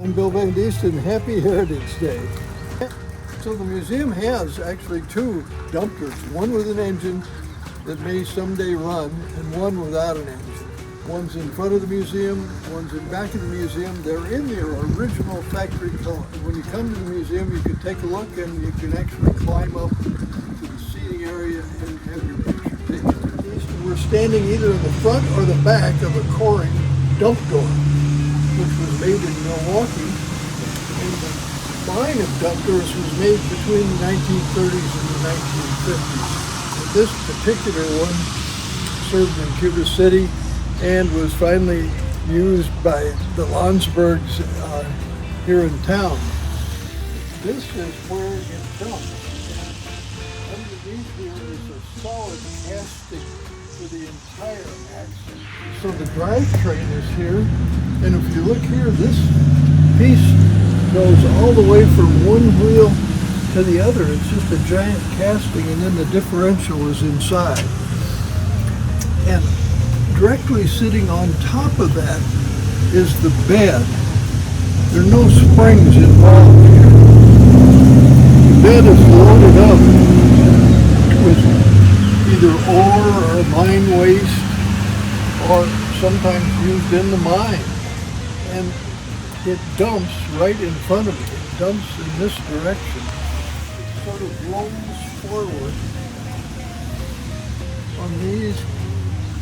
I'm Bill Van Deesten. Happy Heritage Day. So the museum has actually two dumpters, one with an engine that may someday run and one without an engine. One's in front of the museum, one's in back of the museum. They're in their original factory color. When you come to the museum, you can take a look and you can actually climb up to the seating area and have your picture taken. We're standing either in the front or the back of a Koehring dump door, which was made in Milwaukee, and the line of dumptors was made between the 1930s and the 1950s. And this particular one served in Cuba City and was finally used by the Landsbergs here in town. This is where it dumps. And underneath here is a solid casting for the entire axle. So the drivetrain is here, and if you look here, this piece goes all the way from one wheel to the other. It's just a giant casting, and then the differential is inside. And directly sitting on top of that is the bed. There are no springs involved here. The bed is loaded up with either ore or mine waste, or sometimes used in the mine. And it dumps right in front of me. It dumps in this direction. It sort of rolls forward on these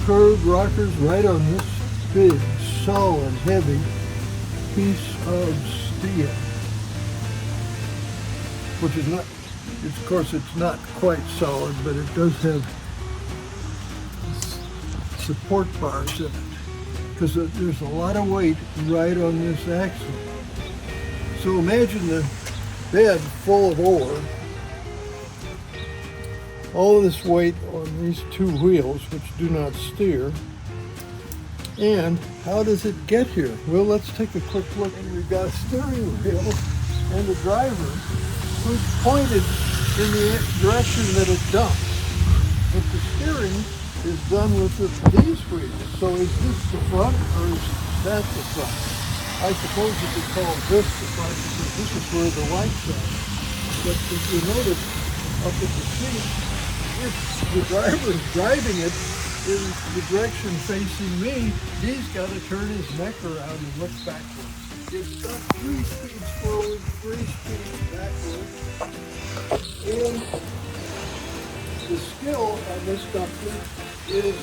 curved rockers right on this big, solid, heavy piece of steel. Which is not, of course it's not quite solid, but it does have support bars in it, because there's a lot of weight right on this axle. So imagine the bed full of ore, all this weight on these two wheels which do not steer, and how does it get here? Well, let's take a quick look. And we've got a steering wheel and a driver who's pointed in the direction that it dumps. But the steering is done with these wheels. So is this the front or is that the front? I suppose you could call this the front because this is where the lights are. But if you notice up at the seat, if the driver is driving it in the direction facing me, he's got to turn his neck around and look backwards. It's got 3 speeds forward, 3 speeds backward. And the skill on this dumpster is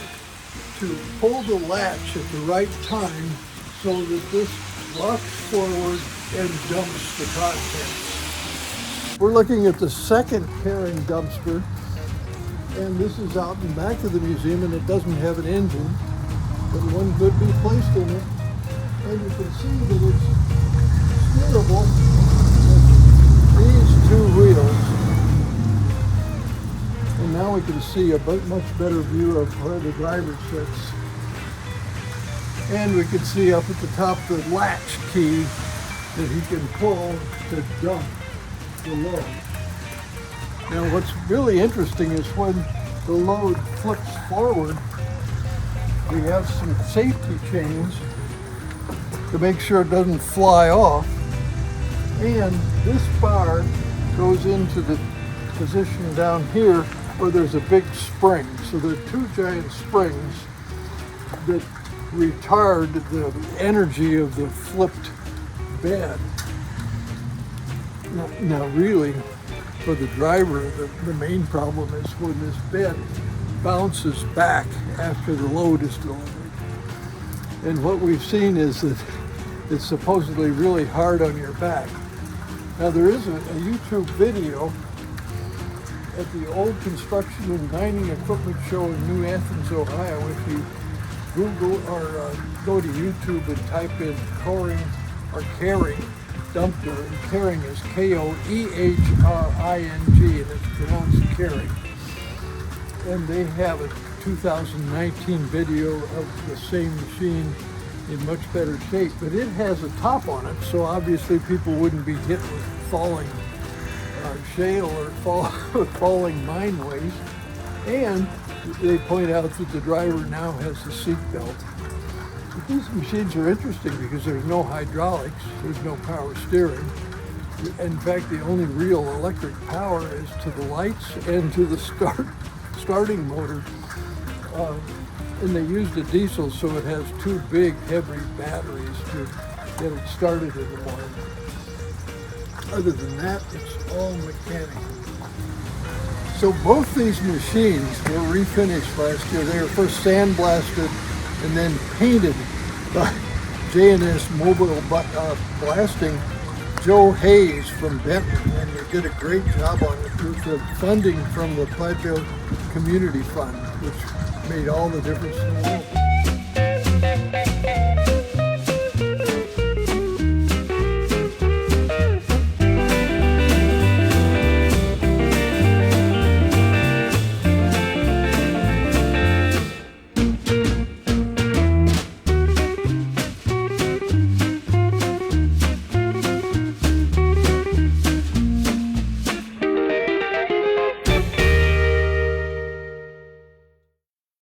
to pull the latch at the right time so that this rocks forward and dumps the contents. We're looking at the second Koehring dumpster, and this is out in back of the museum, and it doesn't have an engine, but one could be placed in it. And you can see that it's steerable with these two wheels. And now we can see a much better view of where the driver sits. And we can see up at the top the latch key that he can pull to dump the load. Now what's really interesting is when the load flips forward, we have some safety chains to make sure it doesn't fly off. And this bar goes into the position down here where there's a big spring. So there are 2 giant springs that retard the energy of the flipped bed. Now really, for the driver, the main problem is when this bed bounces back after the load is delivered. And what we've seen is that it's supposedly really hard on your back. Now there is a YouTube video at the old construction and mining equipment show in New Athens, Ohio. If you Google or go to YouTube and type in Koehring or Koehring dumpter, and Koehring is Koehring, and it's pronounced Koehring. And they have a 2019 video of the same machine in much better shape, but it has a top on it, so obviously people wouldn't be hit with falling shale or falling mine waste. And they point out that the driver now has a seat belt. These machines are interesting because there's no hydraulics, there's no power steering. In fact, the only real electric power is to the lights and to the starting motor. And they used a diesel, so it has two big, heavy batteries to get it started in the morning. Other than that, it's all mechanical. So both these machines were refinished last year. They were first sandblasted and then painted by J&S Mobile Blasting. Joe Hayes from Benton, and they did a great job on it with the funding from the Platteville Community Fund, which made all the difference in the world.